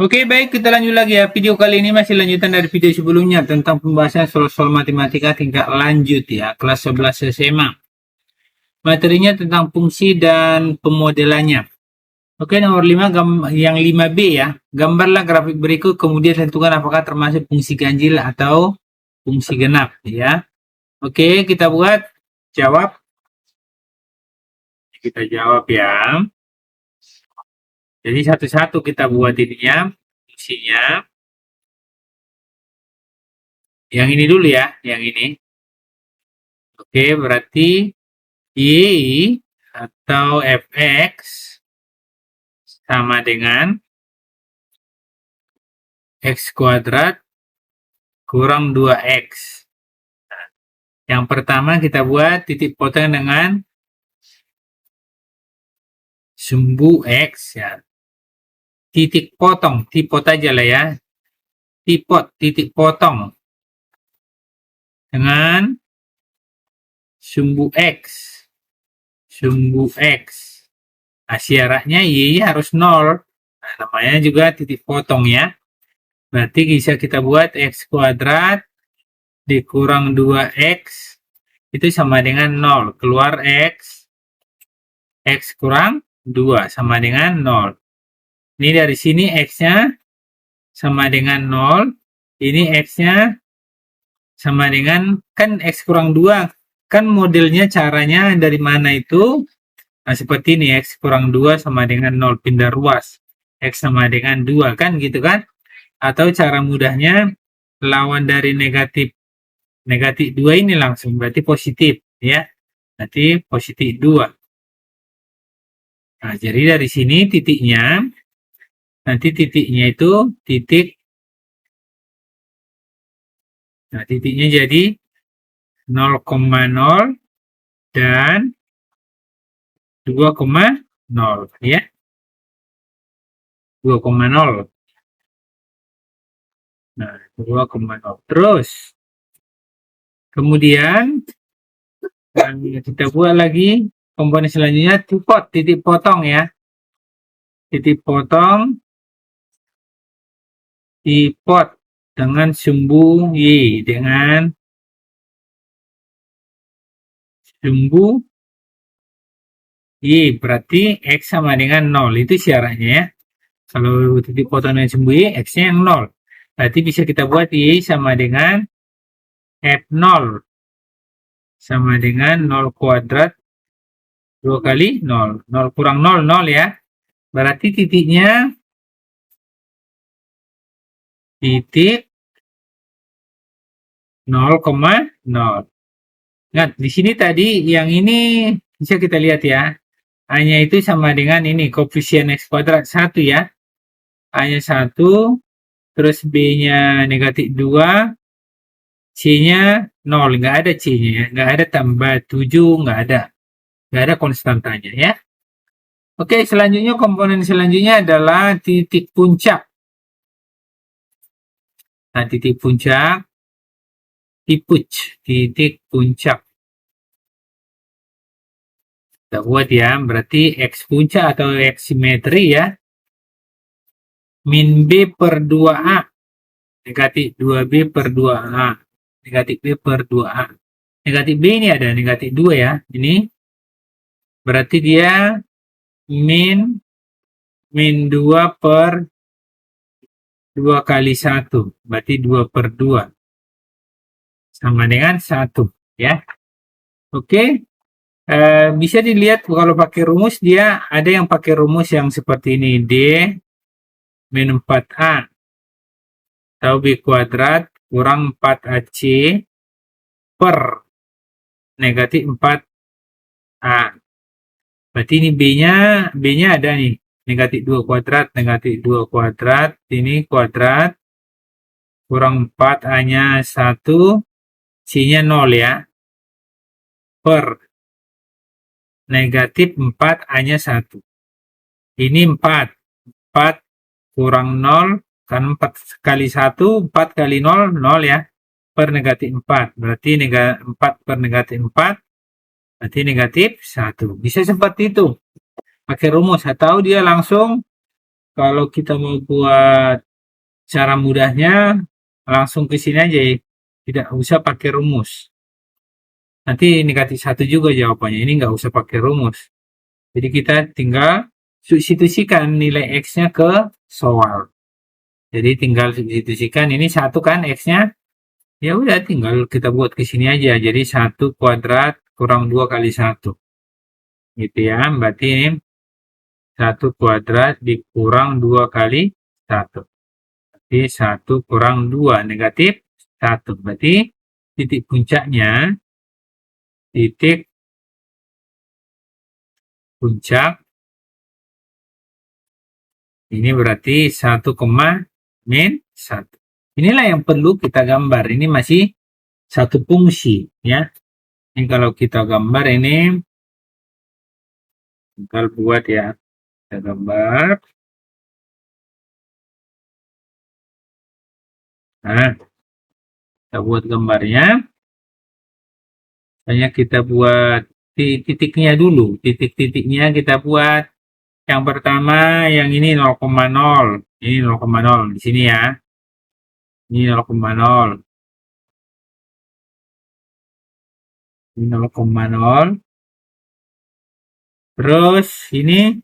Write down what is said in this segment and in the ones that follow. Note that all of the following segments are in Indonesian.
Oke, baik, kita lanjut lagi ya. Video kali ini masih lanjutan dari video sebelumnya tentang pembahasan soal-soal matematika tingkat lanjut ya, kelas 11 SMA. Materinya tentang fungsi dan pemodelannya. Oke, nomor 5, yang 5B ya. Gambarlah grafik berikut, kemudian tentukan apakah termasuk fungsi ganjil atau fungsi genap ya. Oke, kita buat, jawab. Kita jawab ya. Jadi satu-satu kita buat ininya, fungsinya. Yang ini dulu ya, yang ini. Oke, berarti Y atau fx sama dengan x kuadrat kurang 2x. Yang pertama kita buat titik potong dengan sumbu x ya. Titik potong, tipot aja lah ya. Titik potong dengan sumbu x. Sumbu x. Nah, syaratnya y harus 0. Nah, namanya juga titik potong ya. Berarti bisa kita buat x kuadrat dikurang 2x itu sama dengan 0. Keluar x kurang 2 sama dengan 0. Ini dari sini x-nya sama dengan 0. Ini x-nya sama dengan, kan x kurang 2. Kan modelnya caranya dari mana itu? Nah, seperti ini, x kurang 2 sama dengan 0, pindah ruas. X sama dengan 2, kan gitu kan? Atau cara mudahnya, lawan dari negatif 2 ini langsung, berarti positif ya. Berarti positif 2. Nah, jadi dari sini titiknya, nanti titiknya itu titik, nah titiknya jadi 0,0 dan 2,0 ya. 2,0. Nah, 2,0. Terus, kemudian kita buat lagi komponen selanjutnya, titik potong ya. Titik potong tipot dengan sumbu Y, dengan sumbu Y, berarti X sama dengan 0, itu syaratnya ya. Kalau titik potong dengan sumbu Y, X-nya yang 0. Berarti bisa kita buat Y sama dengan F0 sama dengan 0 kuadrat 2 kali 0. 0 kurang 0, 0 ya. Berarti titiknya titik 0,0. Ingat, di sini tadi yang ini bisa kita lihat ya. A-nya itu sama dengan ini, koefisien X kuadrat 1 ya. A-nya 1, terus B-nya negatif 2, C-nya 0, nggak ada C-nya ya. Nggak ada tambah 7, nggak ada. Nggak ada konstantanya ya. Oke, selanjutnya komponen selanjutnya adalah titik puncak. Nah, titik puncak, titik puncak. Kita buat ya, berarti X puncak atau X simetri ya. Min B per 2A. Negatif 2B per 2A. Negatif B per 2A. Negatif B ini ada negatif 2 ya. Ini berarti dia min 2 per 2 kali 1. Berarti 2 per 2. Sama dengan 1 ya. Oke. Bisa dilihat kalau pakai rumus, dia ada yang pakai rumus yang seperti ini, D min 4A atau B kuadrat kurang 4AC per negatif 4A. Berarti ini B-nya ada nih, negatif 2 kuadrat, negatif 2 kuadrat, ini kuadrat kurang 4A-nya 1, C-nya 0 ya, per negatif 4A-nya 1. Ini 4 kurang 0, kan 4 kali 1, 4 kali 0, 0 ya, per negatif 4. Berarti 4 per negatif 4, berarti negatif 1. Bisa seperti itu, pakai rumus, atau dia langsung kalau kita mau buat cara mudahnya, langsung ke sini aja ya. Tidak usah pakai rumus. Nanti negatif 1 juga jawabannya. Ini nggak usah pakai rumus. Jadi kita tinggal substitusikan nilai X-nya ke soal. Jadi tinggal substitusikan, ini 1 kan X-nya. Ya udah tinggal kita buat ke sini aja. Jadi 1 kuadrat kurang 2 kali 1. Gitu ya. Berarti ini 1 kuadrat dikurang 2 kali 1. Berarti 1 kurang 2 negatif 1. Berarti titik puncaknya, titik puncak ini berarti 1, min 1. Inilah yang perlu kita gambar. Ini masih satu fungsi ya. Ini kalau kita gambar ini tinggal buat ya. Kita gambar. Nah, kita buat gambarnya. Hanya kita buat titiknya dulu. Titik-titiknya kita buat. Yang pertama yang ini 0,0. Ini 0,0 di sini ya. Ini 0,0. Ini 0,0. Terus ini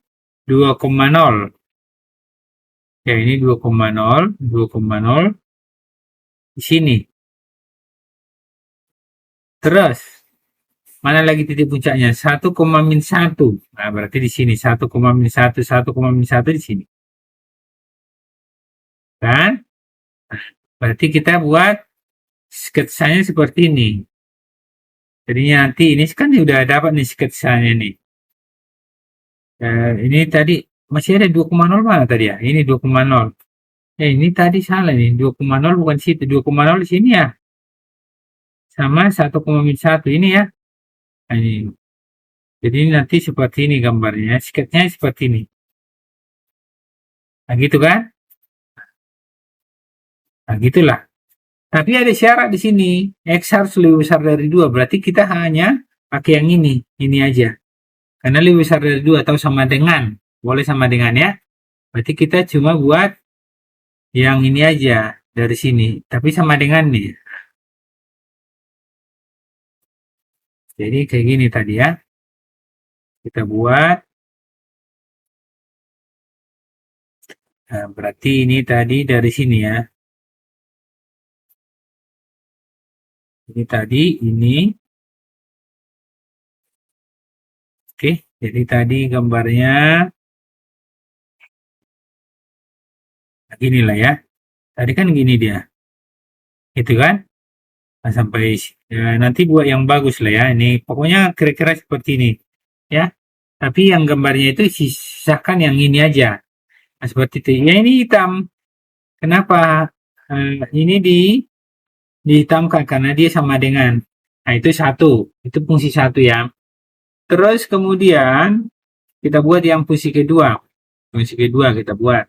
2,0. Ya, ini 2,0, 2,0 di sini. Terus mana lagi titik puncaknya? 1,-1. Nah, berarti di sini 1,-1, 1,-1 di sini. Kan? Nah, berarti kita buat sketsanya seperti ini. Jadi nanti ini kan udah dapat nih sketsanya nih. Ini tadi masih ada 2,0 mana tadi ya? Ini 2,0. Ini tadi salah nih. 2,0 bukan situ. 2,0 di sini ya. Sama 1,1 ini ya. Nah, ini. Jadi nanti seperti ini gambarnya. Sketsnya seperti ini. Nah, gitu kan? Nah, gitulah. Tapi ada syarat di sini. X harus lebih besar dari 2. Berarti kita hanya pakai yang ini aja. Karena lebih besar dari 2 atau sama dengan. Boleh sama dengan ya. Berarti kita cuma buat yang ini aja dari sini. Tapi sama dengan nih. Jadi kayak gini tadi ya. Kita buat. Nah, berarti ini tadi dari sini ya. Ini tadi, ini. Oke, jadi tadi gambarnya gini lah ya. Tadi kan gini dia. Gitu kan? Nah, sampai ya, nanti buat yang bagus lah ya. Ini pokoknya kira-kira seperti ini. Ya. Tapi yang gambarnya itu sisakan yang ini aja. Nah, seperti itu. Ya ini hitam. Kenapa? Ini dihitamkan karena dia sama dengan. Nah, itu satu. Itu fungsi satu ya. Terus kemudian kita buat yang fungsi kedua. Fungsi kedua kita buat.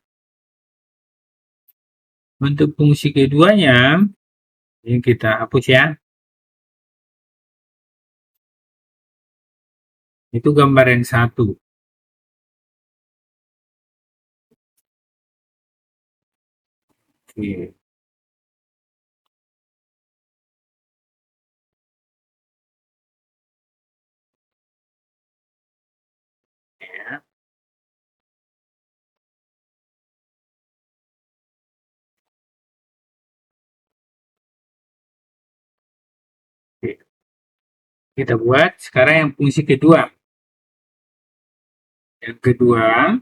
Untuk fungsi keduanya, ini kita hapus ya. Itu gambar yang satu. Oke. Ya. Oke. Kita buat sekarang yang fungsi kedua. Yang kedua,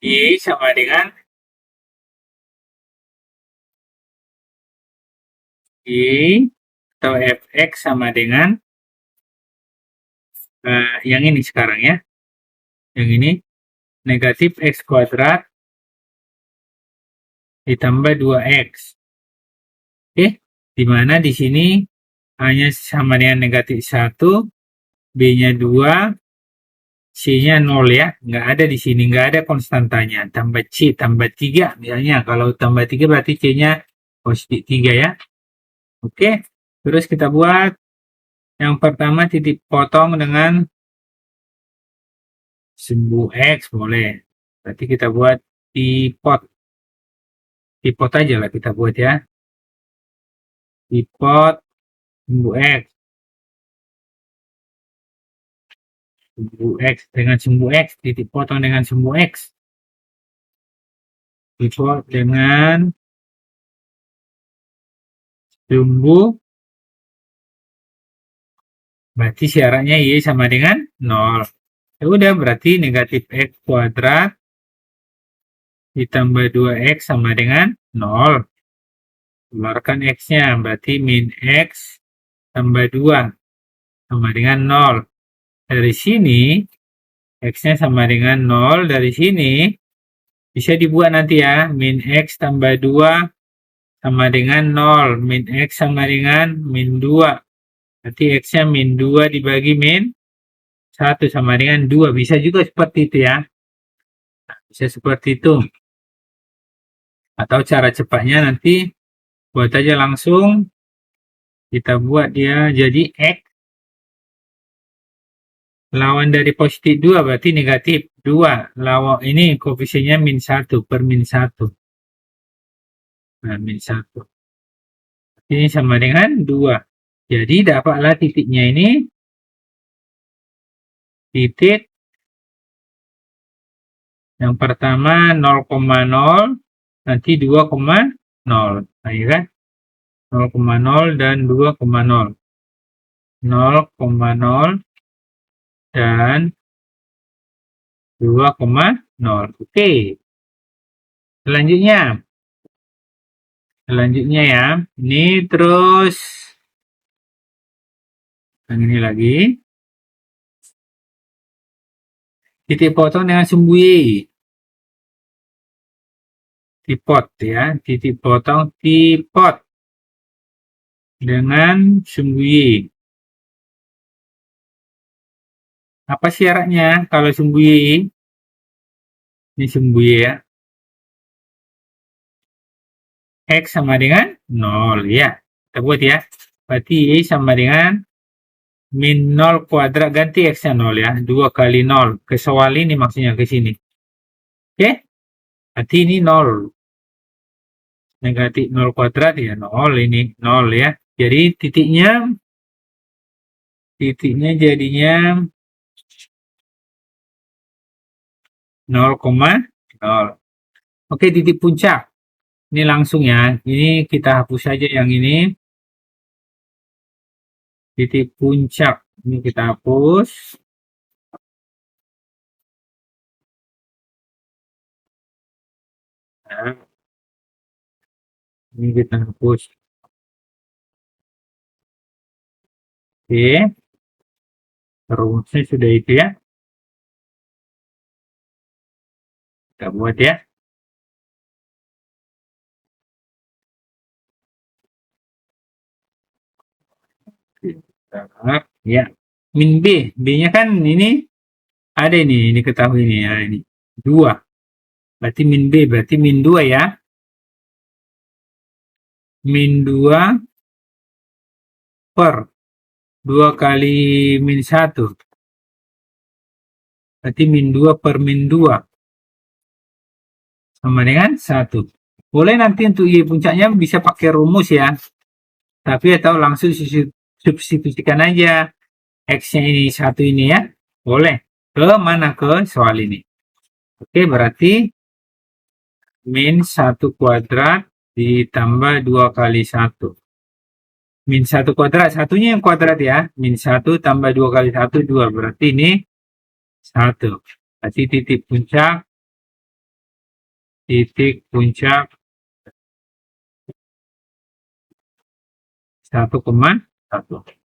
Y sama dengan Y atau Fx sama dengan yang ini sekarang ya. Yang ini negatif X kuadrat ditambah 2X. Oke, dimana di sini hanya sama dengan negatif 1, B-nya 2, C-nya 0 ya. Nggak ada di sini, nggak ada konstantanya. Tambah C, tambah 3 misalnya. Kalau tambah 3 berarti C-nya positif 3 ya. Oke, terus kita buat yang pertama titik potong dengan sumbu X boleh. Berarti kita buat dipot. Dipot aja lah kita buat ya. Dipot sumbu X. Sumbu X dengan sumbu X. Titik potong dengan sumbu X. Dipot dengan sumbu. Berarti syaratnya Y sama dengan 0. Ya udah, berarti negatif X kuadrat ditambah 2X sama dengan 0. Keluarkan X-nya, berarti min X tambah 2 sama dengan 0. Dari sini, X-nya sama dengan 0. Dari sini, bisa dibuat nanti ya. Min X tambah 2 sama dengan 0. Min X sama dengan min 2. Berarti X-nya min 2 dibagi min 1 sama dengan 2. Bisa juga seperti itu ya. Nah, bisa seperti itu. Atau cara cepatnya nanti buat aja langsung. Kita buat dia jadi X. Lawan dari positif 2 berarti negatif 2. Lawan ini koefisiennya min 1 per min 1. Nah, min 1. Ini sama dengan 2. Jadi dapatlah titiknya ini. Titik yang pertama 0,0, nanti 2,0. Nah, ya kan? 0,0 dan 2,0. 0,0 dan 2,0. Oke. Selanjutnya ya. Ini terus yang ini lagi. Titik potong dengan sumbu Y. Tipot ya. Titik potong tipot dengan sumbu Y. Apa syaratnya kalau sumbu Y? Ini sumbu Y ya. X sama dengan 0 ya. Kita buat ya. Berarti Y sama dengan min 0 kuadrat, ganti X-nya 0 ya. 2 kali 0. Ke soal ini maksudnya ke sini. Oke. Berarti ini 0. Negatif 0 kuadrat ya 0, ini 0 ya. Jadi titiknya jadinya 0,0. Oke, titik puncak. Ini langsung ya. Ini kita hapus saja yang ini. Titik puncak. Ini kita hapus. Nah, ini kita hapus. Oke. Rumusnya sudah itu ya. Kita buat ya. Ya, min B. B-nya kan ini ada ini ketahui ini ya, ini 2. Berarti min B, berarti min 2 ya. Min 2 per 2 kali min 1. Berarti min 2 per min 2 sama dengan 1. Boleh nanti untuk Y puncaknya bisa pakai rumus ya. Tapi atau langsung substitusikan aja X-nya ini 1 ini ya. Boleh. Ke mana? Ke soal ini. Oke, berarti min 1 kuadrat ditambah 2 kali 1. Min 1 kuadrat, satunya yang kuadrat ya. Min 1 tambah 2 kali 1, 2. Berarti ini 1. Berarti titik puncak 1,1.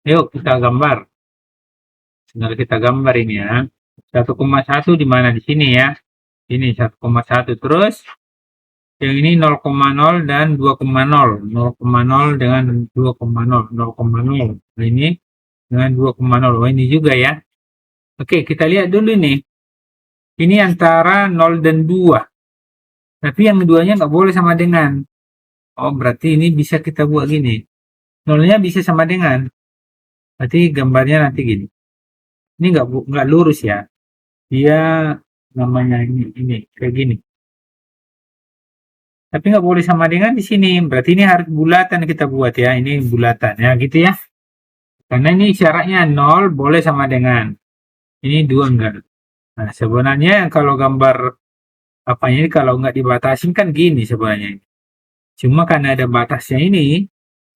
Yuk kita gambar. Tinggal kita gambar ini ya. 1,1 di mana? Di sini ya. Ini 1,1. Terus yang ini 0,0 dan 2,0. 0,0 dengan 2,0. 0,0. Nah, ini dengan 2,0. Oh, ini juga ya. Oke, kita lihat dulu nih. Ini antara 0 dan 2. Tapi yang keduanya nggak boleh sama dengan. Oh, berarti ini bisa kita buat gini. 0-nya bisa sama dengan. Berarti gambarnya nanti gini. Ini nggak lurus ya. dia namanya ini kayak gini. Tapi nggak boleh sama dengan di sini. Berarti ini harus bulatan kita buat ya. Ini bulatan ya gitu ya. Karena ini syaratnya 0 boleh sama dengan. Ini 2 enggak. Nah, sebenarnya kalau gambar apanya ini kalau nggak dibatasin kan gini sebenarnya. Cuma karena ada batasnya ini,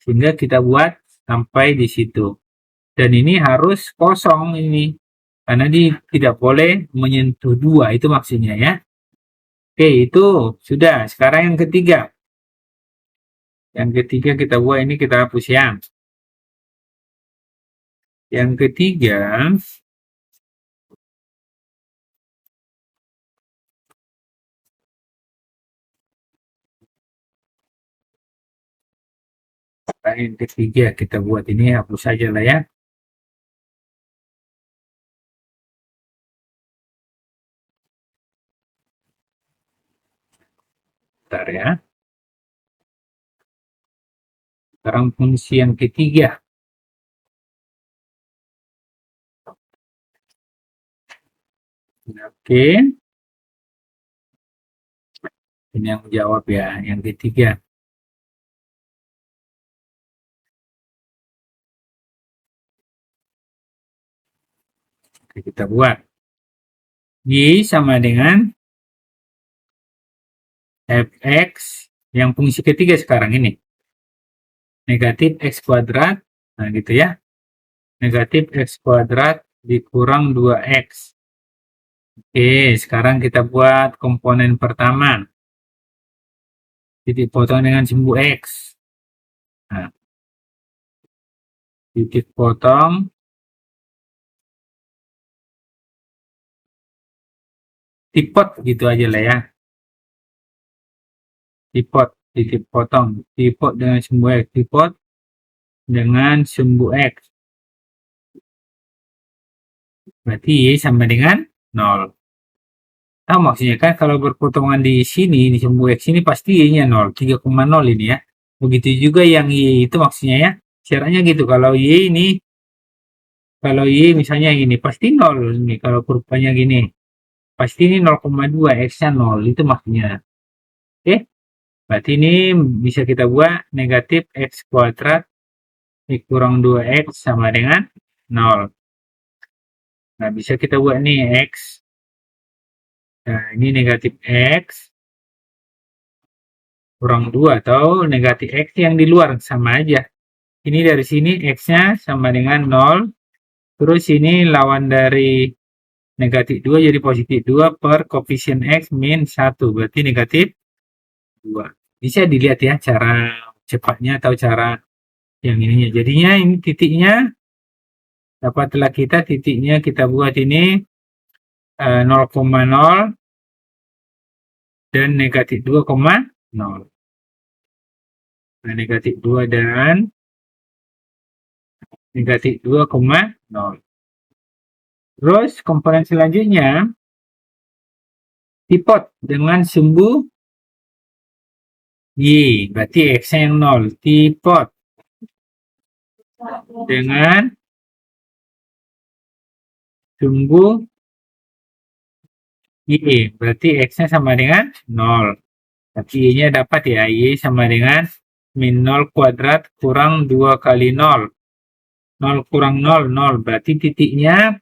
sehingga kita buat sampai di situ. Dan ini harus kosong ini. Karena tidak boleh menyentuh 2, itu maksudnya ya. Oke, itu sudah. Sekarang yang ketiga. Yang ketiga kita buat ini kita hapus ya. Yang ketiga, kita buat ini hapus saja lah ya. Bentar ya. Sekarang fungsi yang ketiga. Oke. Ini yang jawab ya, yang ketiga. Oke, kita buat. Y sama dengan fx yang fungsi ketiga sekarang ini. Negatif x kuadrat. Nah gitu ya. Negatif x kuadrat dikurang 2x. Oke, sekarang kita buat komponen pertama. Titik potong dengan sumbu x. Nah, titik potong tipot gitu aja lah ya. Tipot, titik potong, tipot dengan sumbu x, tipot dengan sumbu x. Berarti y sama dengan 0. Nah, maksudnya kan kalau berpotongan di sini, di sumbu x ini pasti y-nya 0, 3,0 ini ya. Begitu juga yang y itu maksudnya ya. Syaratnya gitu, kalau y ini, kalau y misalnya gini, pasti 0 ini. Kalau kurvanya gini, pasti ini 0,2, x-nya 0, itu maksudnya. Oke, berarti ini bisa kita buat negatif x kuadrat dikurang 2x sama dengan 0. Nah, bisa kita buat nih x. Nah, ini negatif x kurang 2 atau negatif x yang di luar sama aja. Ini dari sini x-nya sama dengan 0. Terus ini lawan dari negatif 2 jadi positif 2 per koefisien x min 1. Berarti negatif 2. Bisa dilihat ya cara cepatnya atau cara yang ininya. Jadinya ini titiknya, dapatlah kita titiknya kita buat ini 0,0 dan negatif 2,0. Nah, negatif 2 dan negatif 2,0. Terus komponen selanjutnya tipot dengan sumbu y, berarti x yang 0. Tipot dengan sumbu y, berarti x-nya sama dengan 0. Tapi y-nya dapat ya, y sama dengan min 0 kuadrat kurang 2 kali 0. 0 kurang 0, 0. Berarti titiknya,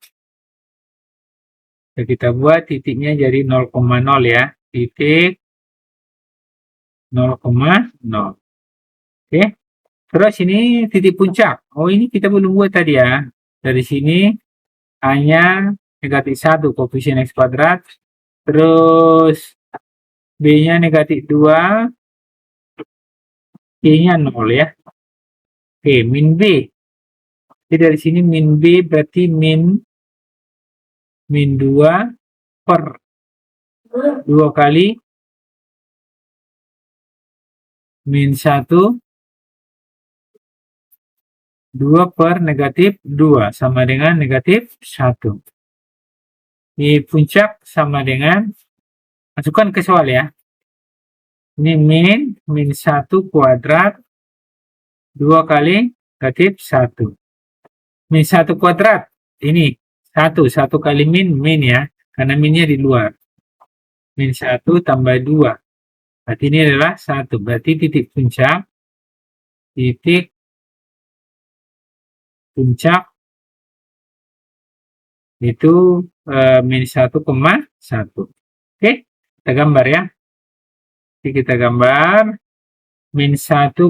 kita buat titiknya jadi 0,0 ya. Titik 0,0. Oke. Terus ini titik puncak. Oh, ini kita belum buat tadi ya. Dari sini hanya negatif 1 koefisien x kuadrat. Terus B-nya negatif 2. Y-nya 0 ya. Oke, min B. Jadi dari sini min B berarti min 2 per 2 kali min 1 2 per negatif 2 sama dengan negatif 1. Di puncak sama dengan, masukkan ke soal ya. Ini min 1 kuadrat 2 kali negatif 1. Min 1 kuadrat, ini 1 kali min ya. karena minnya di luar. Min 1 tambah 2. Berarti ini adalah 1. Berarti titik puncak itu min 1,1. Oke, kita gambar ya. Jadi kita gambar min 1,1.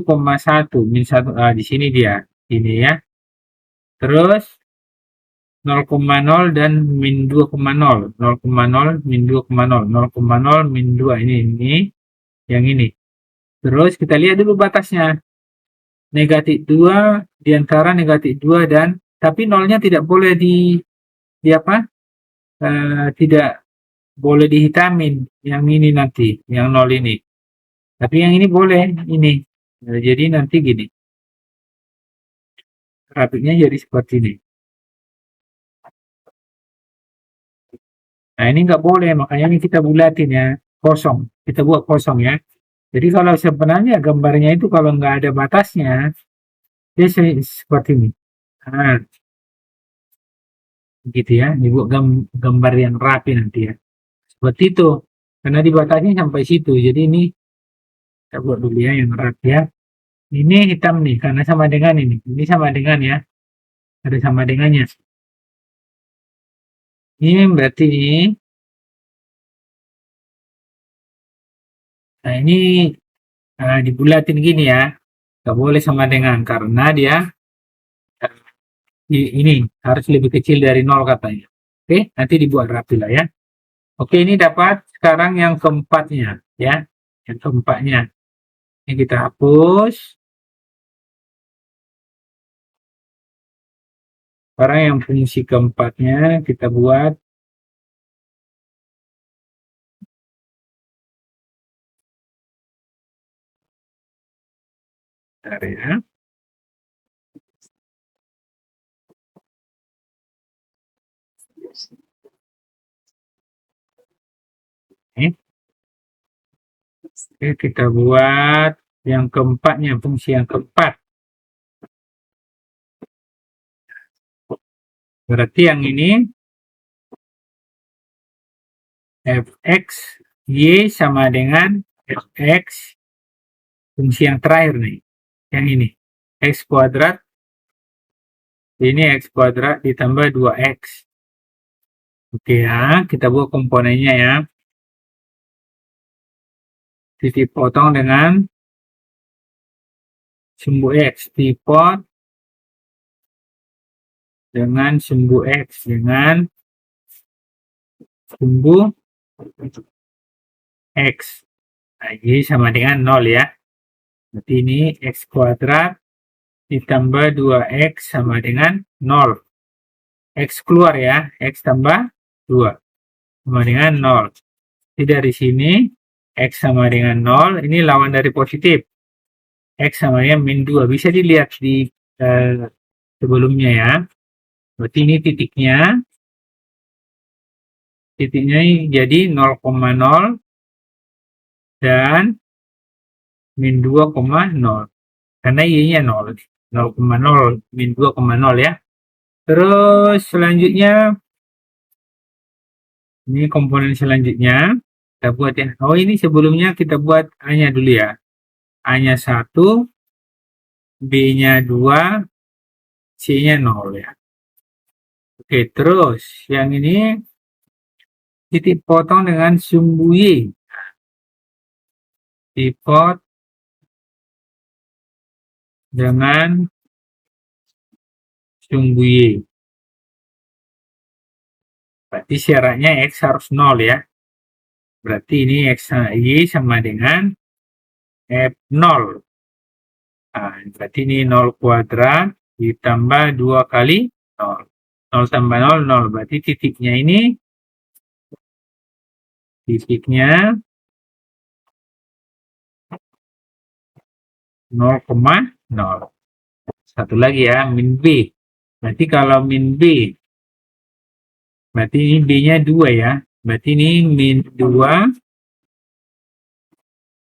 Min 1, di sini dia. Ini ya. Terus 0,0 dan min 2,0. 0,0 min 2,0. 0,0 min 2. Ini. Yang ini. Terus kita lihat dulu batasnya. Negatif 2 di antara negatif 2 dan tapi nolnya tidak boleh di apa? Tidak boleh dihitamin yang ini nanti, yang 0 ini. Tapi yang ini boleh, ini. Nah, jadi nanti gini. Grafiknya jadi seperti ini. Nah, ini nggak boleh, makanya ini kita bulatin ya, kosong. Kita buat kosong ya. Jadi kalau sebenarnya gambarnya itu kalau nggak ada batasnya, dia seperti ini. Nah, gitu ya, dibuat gambar yang rapi nanti ya. Seperti itu, karena dibatasi sampai situ. Jadi ini kita buat dulu ya yang rapi ya. Ini hitam nih, karena sama dengan ini. Ini sama dengan ya, ada sama dengannya. Ini berarti ini. Nah ini dibulatin gini ya, nggak boleh sama dengan karena dia ini harus lebih kecil dari 0 katanya. Oke, nanti dibuat rapi lah ya. Oke, ini dapat sekarang yang keempatnya ya, yang keempatnya. Ini kita hapus. Sekarang yang fungsi keempatnya kita buat bentar ya. Oke, kita buat yang keempatnya, fungsi yang keempat. Berarti yang ini fx y sama dengan fx fungsi yang terakhir nih, yang ini x kuadrat, ini x kuadrat ditambah 2x. Oke ya, kita buat komponennya ya. Titik potong dengan sumbu x, dipot dengan sumbu x dengan sumbu x. Nah, ini sama dengan 0 ya. Berarti ini x kuadrat ditambah 2x sama dengan 0. X keluar ya, x tambah 2 sama dengan 0. Jadi dari sini x sama dengan 0, ini lawan dari positif. X sama dengan min 2, bisa dilihat di sebelumnya ya. Berarti ini titiknya jadi 0,0 dan min 2,0 karena y-nya 0, 0,0 min 2,0 ya. Terus selanjutnya ini komponen selanjutnya kita buat ya. Oh, ini sebelumnya kita buat A-nya dulu ya. A-nya 1, B-nya 2, C-nya 0 ya. Oke, terus yang ini titik potong dengan sumbu Y. Dipot dengan sumbu Y. Berarti syaratnya X harus 0 ya. Berarti ini X Y sama dengan F0. Nah, berarti ini 0 kuadrat ditambah 2 kali 0. 0 tambah 0, 0. Berarti titiknya ini, titiknya 0,0. Satu lagi ya, min B. Berarti kalau min B, berarti ini B-nya 2 ya. Berarti ini min 2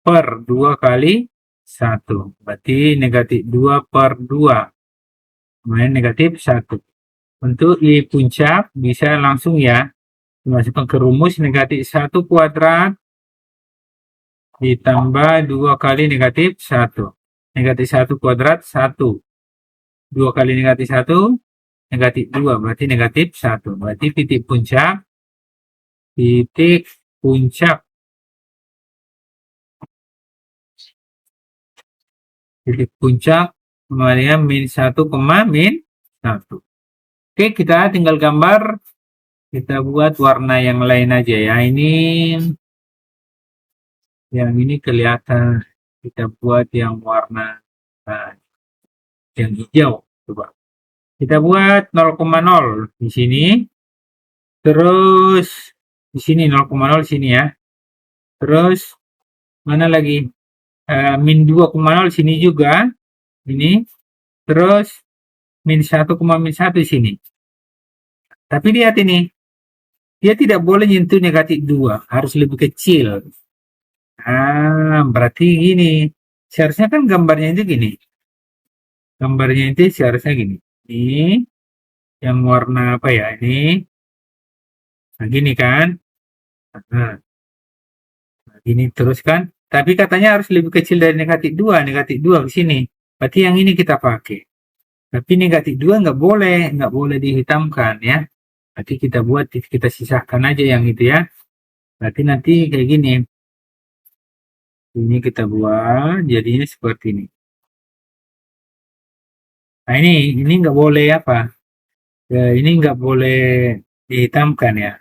per 2 kali 1. Berarti negatif 2 per 2. Kemudian negatif 1. Untuk Y puncak bisa langsung ya. Masukkan ke rumus negatif 1 kuadrat ditambah 2 kali negatif 1. Negatif 1 kuadrat 1. 2 kali negatif 1, negatif 2. Berarti negatif 1. Berarti titik puncak sama dengan min 1, min 1. Oke, kita tinggal gambar. Kita buat warna yang lain aja ya. Yang ini kelihatan. Kita buat yang warna yang hijau. Coba. Kita buat 0,0 di sini. Terus di sini 0,0 di sini ya. Terus mana lagi? Min 2,0 di sini juga. Ini. Terus min 1, min 1 di sini. Tapi lihat ini. Dia tidak boleh nyentuh negatif 2. Harus lebih kecil. Berarti gini. Seharusnya kan gambarnya itu gini. Gambarnya itu seharusnya gini. Ini yang warna apa ya? Ini. Nah, gini kan. Nah, gini terus kan. Tapi katanya harus lebih kecil dari negatif 2. Negatif 2 ke sini. Berarti yang ini kita pakai. Tapi negatif 2 nggak boleh dihitamkan ya. Berarti kita buat, kita sisahkan aja yang itu ya. Berarti nanti kayak gini. Ini kita buat jadinya seperti ini. Nah ini nggak boleh apa? Ini nggak boleh dihitamkan ya.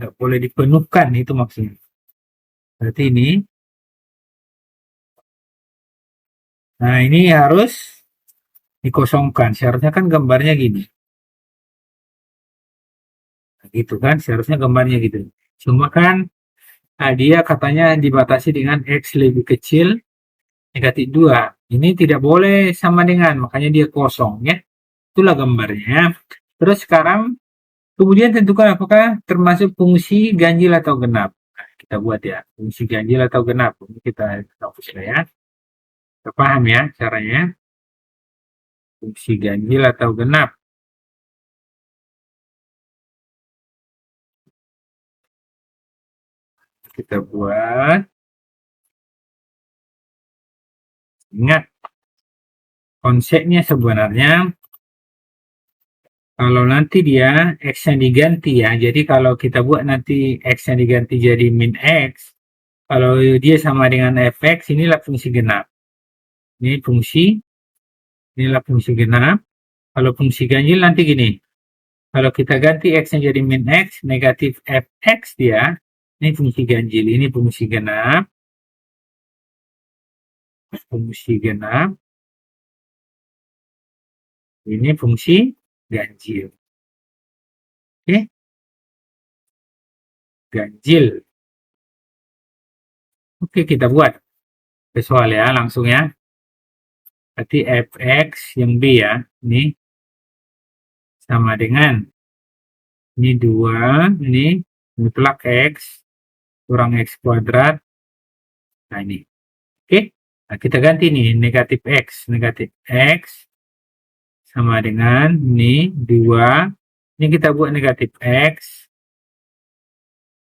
Nggak boleh dipenuhkan itu maksudnya. Berarti ini. Nah ini harus dikosongkan. Seharusnya kan gambarnya gini. Nah, gitu kan, seharusnya gambarnya gitu. Cuma kan dia katanya dibatasi dengan X lebih kecil negatif 2. Ini tidak boleh sama dengan, makanya dia kosong ya. Itulah gambarnya. Terus sekarang kemudian tentukan apakah termasuk fungsi ganjil atau genap. Nah, kita buat ya, fungsi ganjil atau genap. Ini kita hapus ya. Kita paham ya caranya. Fungsi ganjil atau genap. Kita buat. Ingat, konsepnya sebenarnya kalau nanti dia X-nya diganti ya, jadi kalau kita buat nanti X-nya diganti jadi min X, kalau dia sama dengan fx, inilah fungsi genap. Inilah fungsi genap. Kalau fungsi ganjil nanti gini, kalau kita ganti X-nya jadi min X, negatif fx dia, ini fungsi ganjil, ini fungsi genap. Ini fungsi ganjil. Oke? Ganjil. Oke, kita buat visual ya, langsung ya. Berarti fx yang b ya, ini sama dengan ini 2, ini mutlak x kurang x kuadrat. Nah ini. Oke? Nah, kita ganti nih negatif x sama dengan ini 2. Ini kita buat negatif x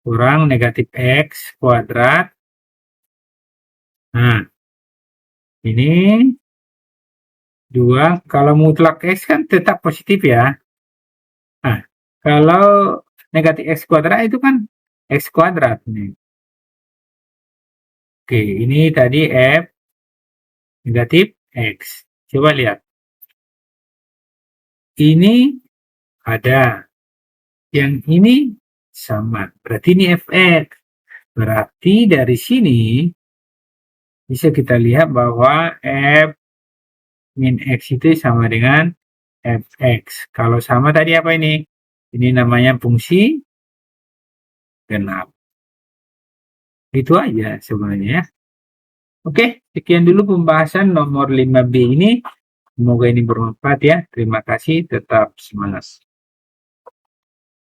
kurang negatif x kuadrat. Nah, ini 2. Kalau mutlak x kan tetap positif ya. Nah, kalau negatif x kuadrat itu kan x kuadrat nih. Oke, ini tadi f negatif x. Coba lihat. Ini ada. Yang ini sama. Berarti ini fx. Berarti dari sini bisa kita lihat bahwa f min x itu sama dengan fx. Kalau sama tadi apa ini? Ini namanya fungsi genap. Itu aja sebenarnya ya. Oke, sekian dulu pembahasan nomor 5B ini. Semoga ini bermanfaat ya. Terima kasih, tetap semangat.